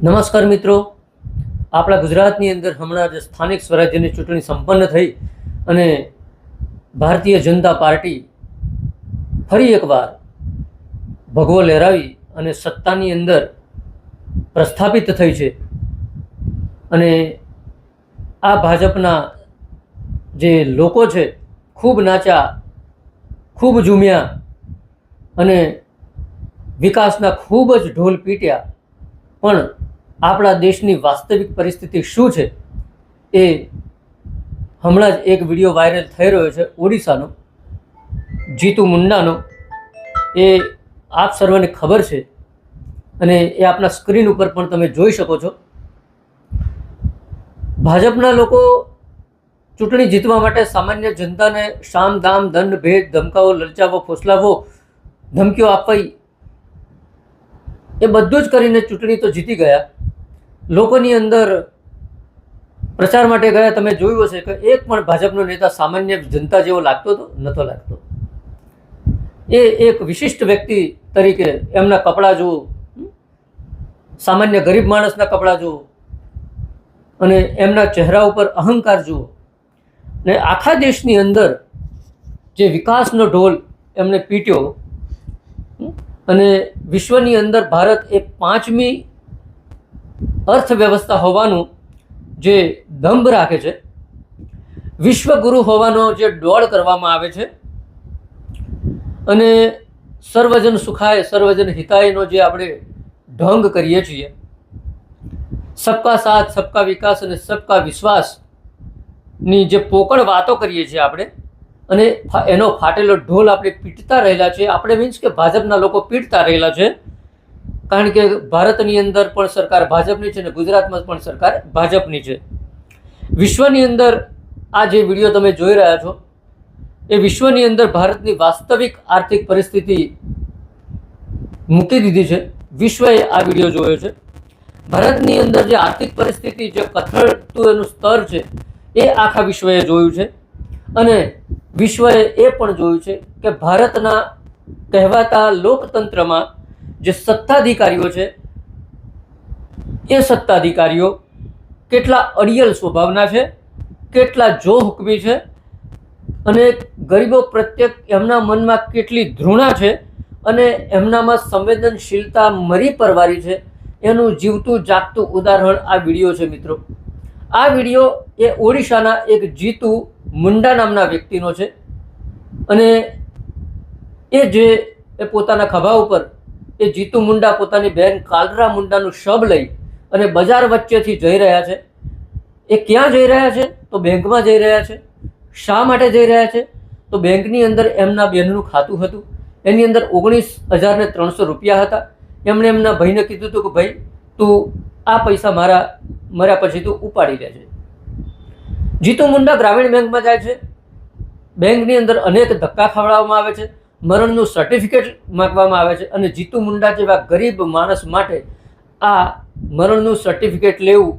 નમસ્કાર મિત્રો, આપણા ગુજરાતની અંદર હમણાં જ સ્થાનિક સ્વરાજ્યની ચૂંટણી સંપન્ન થઈ અને ભારતીય જનતા પાર્ટી ફરી એકવાર ભગવો લહેરાવી અને સત્તાની અંદર પ્રસ્થાપિત થઈ છે. અને આ ભાજપના જે લોકો છે ખૂબ નાચ્યા, ખૂબ ઝૂમ્યા અને વિકાસના ખૂબ જ ઢોલ પીટ્યા, પણ આપણા દેશની વાસ્તવિક પરિસ્થિતિ શું છે એ હમણાં જ એક વિડીયો વાયરલ થઈ રહ્યો છે ઓડિશાનો, જીતુ મુંડાનો. એ આપ સર્વને ખબર છે અને એ આપના સ્ક્રીન ઉપર પણ તમે જોઈ શકો છો. ભાજપના લોકો ચૂંટણી જીતવા માટે સામાન્ય જનતાને સામ દામ દંડ ભેદ ધમકાવો, લલચાવો, ફોસલાવો, ધમકીઓ આપવી, એ બધું જ કરીને ચૂંટણી તો જીતી ગયા. લોકોની અંદર પ્રચાર માટે ગયા, તમે જોયું હશે કે એક પણ ભાજપનો નેતા સામાન્ય જનતા જેવો લાગતો હતો? નહોતો લાગતો. એ એક વિશિષ્ટ વ્યક્તિ તરીકે એમના કપડાં જુઓ, સામાન્ય ગરીબ માણસના કપડાં જુઓ અને એમના ચહેરા ઉપર અહંકાર જુઓ. ને આખા દેશની અંદર જે વિકાસનો ઢોલ એમણે પીટ્યો અને વિશ્વની અંદર ભારત એક 5મી અર્થવ્યવસ્થા હોવાનું જે દંભ રાખે છે, વિશ્વગુરુ હોવાનો જે દોડ કરવામાં આવે છે અને સર્વજન સુખાય સર્વજન હિતાયનો જે આપણે ઢોંગ કરીએ છીએ, સબકા સાથ સબકા વિકાસ અને સબકા વિશ્વાસની જે પોકળ વાતો કરીએ છીએ આપણે, અને એનો ફાટેલો ઢોલ આપણે પીટતા રહેલા છે. આપણે મીન્સ કે ભાજપના લોકો પીટતા રહેલા છે, કારણ કે ભારતની અંદર પણ સરકાર ભાજપની છે અને ગુજરાતમાં પણ સરકાર ભાજપની છે. વિશ્વની અંદર આ જે વિડીયો તમે જોઈ રહ્યા છો એ વિશ્વની અંદર ભારતની વાસ્તવિક આર્થિક પરિસ્થિતિ મૂકી દીધી છે. વિશ્વએ આ વિડીયો જોયો છે. ભારતની અંદર જે આર્થિક પરિસ્થિતિ, જે કથળતું એનું સ્તર છે, એ આખા વિશ્વએ જોયું છે. અને વિશ્વએ એ પણ જોયું છે કે ભારતના કહેવાતા લોકતંત્રમાં જે સત્તાધિકારીઓ છે એ સત્તાધિકારીઓ કેટલા અડિયલ સ્વભાવના છે, કેટલા જો હુકમી છે અને ગરીબો પ્રત્યે એમના મનમાં કેટલી ધૃણા છે અને એમનામાં સંવેદનશીલતા મરી પરવારી છે, એનું જીવતું જાગતું ઉદાહરણ આ વિડીયો છે. મિત્રો, આ વિડીયો એ ઓડિશાના એક જીતુ મુંડા નામના વ્યક્તિનો છે. અને એ પોતાના ખભા ઉપર એ જીતુ મુંડા પોતાની બહેન કાલરા મુંડાનું શબ લઈ અને બજાર વચ્ચેથી જઈ રહ્યા છે. એ ક્યાં જઈ રહ્યા છે? તો બેંકમાં જઈ રહ્યા છે. શા માટે જઈ રહ્યા છે? તો બેંકની અંદર એમના બહેનનું ખાતું હતું, એની અંદર 19,300 રૂપિયા હતા. એમણે એમના ભાઈને કીધું હતું કે ભાઈ તું આ પૈસા મર્યા પછી તું ઉપાડી લે છે. જીતુ મુંડા ગ્રામીણ બેંકમાં જાય છે. બેંકની અંદર અનેક ધક્કા ખવડાવવામાં આવે છે, મરણનું સર્ટિફિકેટ માંગવામાં આવે છે અને જીતુ મુંડા જેવા ગરીબ માણસ માટે આ મરણનું સર્ટિફિકેટ લેવું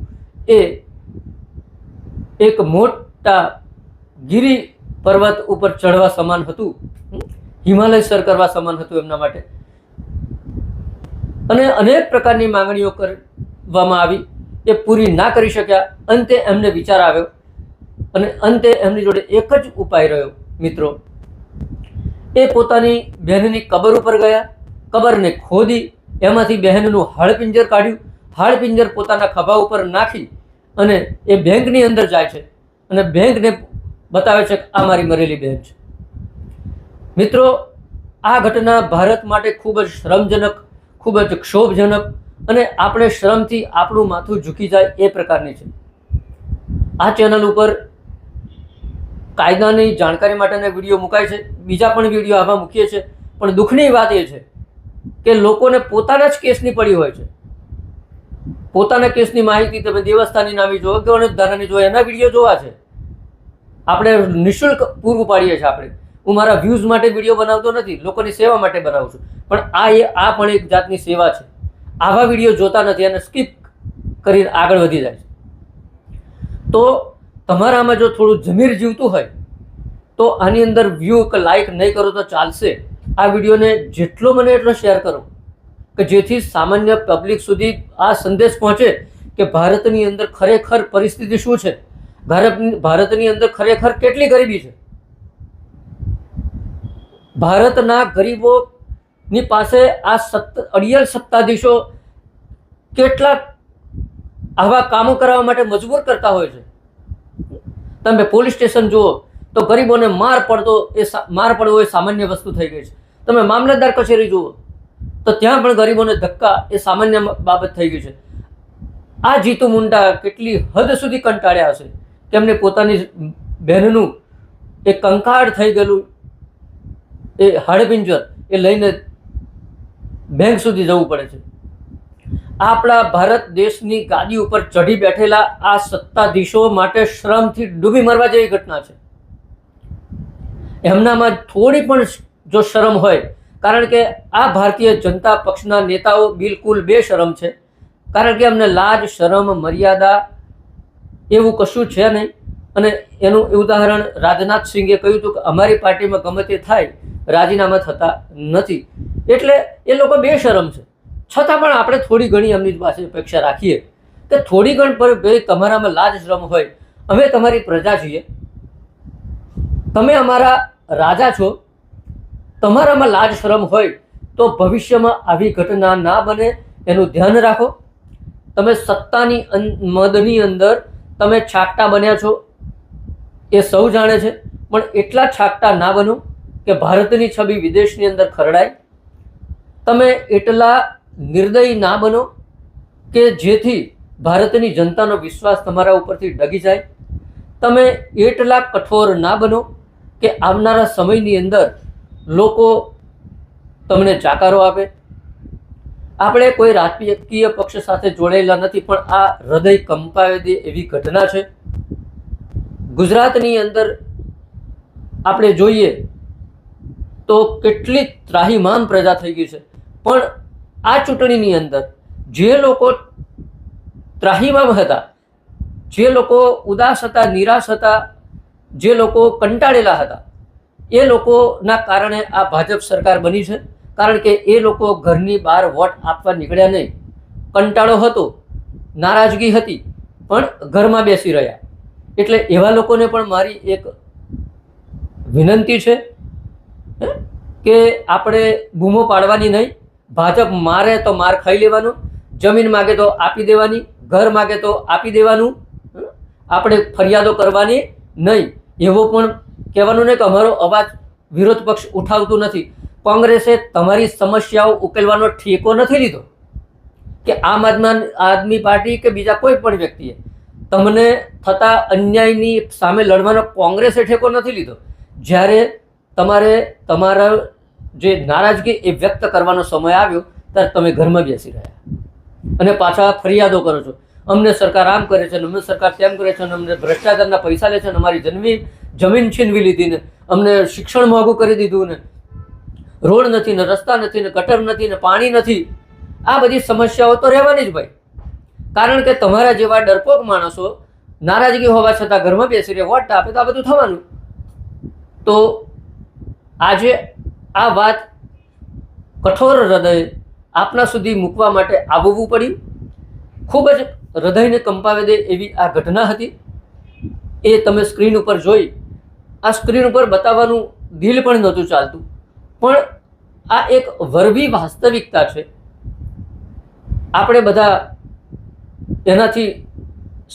એ એક મોટા ગિરી પર્વત ઉપર ચડવા સમાન હતું, હિમાલય સર કરવા સમાન હતું એમના માટે. અને અનેક પ્રકારની માંગણીઓ કરવામાં આવી, એ પૂરી ના કરી શક્યા. અંતે એમને વિચાર આવ્યો અને અંતે એમની જોડે એક જ ઉપાય રહ્યો. મિત્રો, એ પોતાની બહેનની કબર ઉપર ગયા, કબરને ખોદી એમાંથી બહેનનું હાડપિંજર કાઢ્યું, હાડપિંજર પોતાના ખભા ઉપર નાખી અને એ બેંકની અંદર જાય છે અને બેંકને બતાવે છે કે આ મારી મરેલી બહેન છે. મિત્રો, આ ઘટના ભારત માટે ખૂબ જ શ્રમજનક, ખૂબ જ ક્ષોભજનક અને આપણે શ્રમથી આપણું માથું ઝૂકી જાય એ પ્રકારની છે. આ ચેનલ ઉપર કાયદાની જાણકારી માટેના વિડીયો મુકાય છે, બીજા પણ વિડીયો આમાં મૂકીએ છીએ. પણ દુઃખની વાત એ છે કે લોકોને પોતાના જ કેસની પડી હોય છે. પોતાના કેસની માહિતી તમે દેવસ્થાનની નામી જુઓ કે અનેક ધારાની જુઓ, એના વિડીયો જોવા છે. આપણે નિઃશુલ્ક પૂરું પાડીએ છીએ. હું મારા વ્યૂઝ માટે વિડીયો બનાવતો નથી, લોકોની સેવા માટે બનાવું છું. પણ આ પણ એક જાતની સેવા છે. આવા વિડીયો જોતા નથી અને સ્કીપ કરીને આગળ વધી જાય છે. તો તમારામાં જો થોડું જમીર જીવતું હોય તો આની અંદર વ્યૂ કે લાઈક નહીં કરો તો ચાલશે. આ વિડીયોને જેટલો મને એટલો શેર કરો, કે જેથી સામાન્ય પબ્લિક સુધી આ સંદેશ પહોંચે કે ભારતની અંદર ખરેખર પરિસ્થિતિ શું છે, ભારતની અંદર ખરેખર કેટલી ગરીબી છે, ભારતના ગરીબોની પાસે આ અડિયલ સત્તાધીશો કેટલા આવા કામો કરવા માટે મજબૂર કરતા હોય છે. તમે પોલીસ સ્ટેશન જુઓ તો ગરીબોને માર પડવો એ સામાન્ય વસ્તુ થઈ ગઈ છે. તમે મામલતદાર કચેરી જુઓ તો ત્યાં પણ ગરીબોને ધક્કા એ સામાન્ય બાબત થઈ ગઈ છે. આ જીતુ મુંડા કેટલી હદ સુધી કંટાળ્યા હશે કે એમને પોતાની બહેનનું એ કંકાળ થઈ ગયેલું એ હાડપિંજર એ લઈને બેંક સુધી જવું પડે છે. આપણા ભારત દેશની ગાદી ઉપર ચઢી બેઠેલા આ સત્તાધીશો માટે શ્રમથી ડૂબી મરવા જેવી ઘટના છે. એમનામાં થોડી પણ જો શરમ હોય, કારણ કે આ ભારતીય જનતા પક્ષના નેતાઓ બિલકુલ બેશરમ છે, કારણ કે અમને લાજ શરમ મર્યાદા એવું કશું છે નહીં. અને એનું ઉદાહરણ રાજનાથ સિંહે કહ્યું હતું કે અમારી પાર્ટીમાં ગમે તે થાય રાજીનામા થતા નથી, એટલે એ લોકો બેશરમ છે. છતાં પણ આપણે થોડી ઘણી એમની પાસે અપેક્ષા રાખીએ કે થોડી ઘણી પર ભાઈ તમારામાં લાજ શરમ હોય. અમે તમારી પ્રજા છીએ, તમે અમારા રાજા છો, તમારામાં લાજ શરમ હોય તો ભવિષ્યમાં આવી ઘટના ના બને એનું ધ્યાન રાખો. તમે સત્તાની મદની અંદર તમે છાકટા બન્યા છો એ સૌ જાણે છે, પણ એટલા છાકટા ના બનો કે ભારતની છબી વિદેશની અંદર ખરડાય. તમે એટલા નિર્દયી ના બનો કે જેથી ભારતની જનતાનો વિશ્વાસ તમારા ઉપરથી ડગી જાય. તમે એટલા કઠોર ના બનો કે આવનારા સમયની અંદર લોકો તમને જાકારો આપે. આપણે કોઈ રાજકીય પક્ષ સાથે જોડાયેલા નથી, પણ આ હૃદય કંપાવી દે એવી ઘટના છે. ગુજરાતની અંદર આપણે જોઈએ તો કેટલી ત્રાહિમામ પ્રજા થઈ ગઈ છે, પણ આ ચૂંટણીની અંદર જે લોકો ત્રાહિમામ હતા, જે લોકો ઉદાસ હતા, નિરાશ હતા, જે લોકો કંટાળેલા હતા, એ લોકોના કારણે આ ભાજપ સરકાર બની છે. કારણ કે એ લોકો ઘરની બહાર વોટ આપવા નીકળ્યા નહીં. કંટાળો હતો, નારાજગી હતી, પણ ઘરમાં બેસી રહ્યા. એટલે એવા લોકોને પણ મારી એક વિનંતી છે કે આપણે બૂમો પાડવાની નહીં. ભાજપ મારે તો માર ખાઈ લેવાનું, જમીન માગે તો આપી દેવાની, ઘર માગે તો આપી દેવાનું. આપણે ફરિયાદો કરવાની નહીં. એવો પણ કહેવાનું નહીં કે અમારો અવાજ વિરોધ પક્ષ ઉઠાવતું નથી. કોંગ્રેસે તમારી સમસ્યાઓ ઉકેલવાનો ઠેકો નથી લીધો, કે આમ આદમી પાર્ટી કે બીજા કોઈ પણ વ્યક્તિએ તમને થતા અન્યાયની સામે લડવાનો કોંગ્રેસે ઠેકો નથી લીધો. જ્યારે તમારે તમારા જે નારાજગી એ વ્યક્ત કરવાનો સમય આવ્યો ત્યારે તમે ઘરમાં બેસી રહ્યા અને પાછા ફરિયાદો કરો છો. અમને સરકાર આમ કરે છે, અમને સરકાર તેમ કરે છે, અમને ભ્રષ્ટાચારના પૈસા લે છે, અમારી જમીન છીનવી લીધી ને અમને શિક્ષણ મોંઘું કરી દીધું ને રોડ નથી ને રસ્તા નથી ને ગટર નથી ને પાણી નથી. આ બધી સમસ્યાઓ તો રહેવાની જ ભાઈ, કારણ કે તમારા જેવા ડરપોક માણસો નારાજગી હોવા છતાં ઘરમાં બેસી રહે, વોટ આપે તો આ બધું થવાનું. તો આજે આ વાત કઠોર હૃદય આપના સુધી મૂકવા માટે આવવું પડ્યું. ખૂબ જ હૃદયને કંપાવી દે એવી આ ઘટના હતી. એ તમે સ્ક્રીન ઉપર જોઈ, આ સ્ક્રીન ઉપર બતાવવાનું દિલ પણ નહોતું ચાલતું, પણ આ એક વરવી વાસ્તવિકતા છે. આપણે બધા એનાથી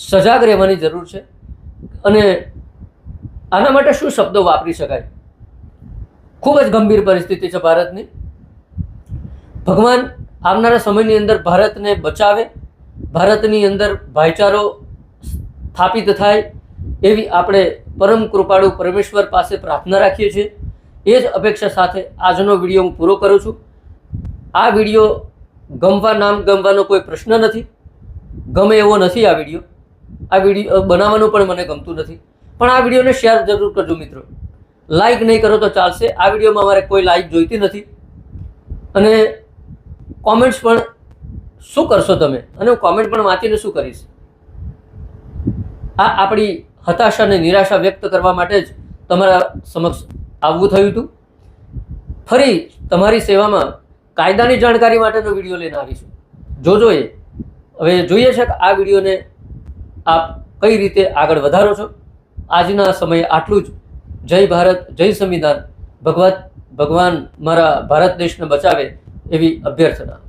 સજાગ રહેવાની જરૂર છે. અને આના માટે શું શબ્દો વાપરી શકાય? ખૂબ જ ગંભીર પરિસ્થિતિ છે ભારતની. ભગવાન આવનારા સમયની અંદર ભારતને બચાવે, ભારતની અંદર ભાઈચારો સ્થાપિત થાય એવી આપણે પરમ કૃપાળુ પરમેશ્વર પાસે પ્રાર્થના રાખીએ છીએ. એ જ અપેક્ષા સાથે આજનો વિડીયો હું પૂરો કરું છું. આ વિડીયો ગમવાનો કોઈ પ્રશ્ન નથી, ગમે એવો નથી આ વિડીયો. આ વિડીયો બનાવવાનું પણ મને ગમતું નથી, પણ આ વિડીયોને શેર જરૂર કરજો મિત્રો. લાઈક નહીં કરો તો ચાલશે. આ વિડીયોમાં મારે કોઈ લાઈક જોઈતી નથી. અને કોમેન્ટ્સ પણ શું કરશો તમે? અને હું કોમેન્ટ પણ વાંચીને શું કરીશ? આ આપણી હતાશા અને નિરાશા વ્યક્ત કરવા માટે જ તમારા સમક્ષ આવવું થયું હતું. ફરી તમારી સેવામાં કાયદાની જાણકારી માટેનો વિડીયો લઈને આવીશું. જોજો એ. હવે જોઈએ છે કે આ વિડીયોને આપ કઈ રીતે આગળ વધારો છો. આજના સમયે આટલું જ. જય ભારત, જય સંવિધાન. ભગવાન મારા ભારત દેશને બચાવે એવી અભ્યર્થના.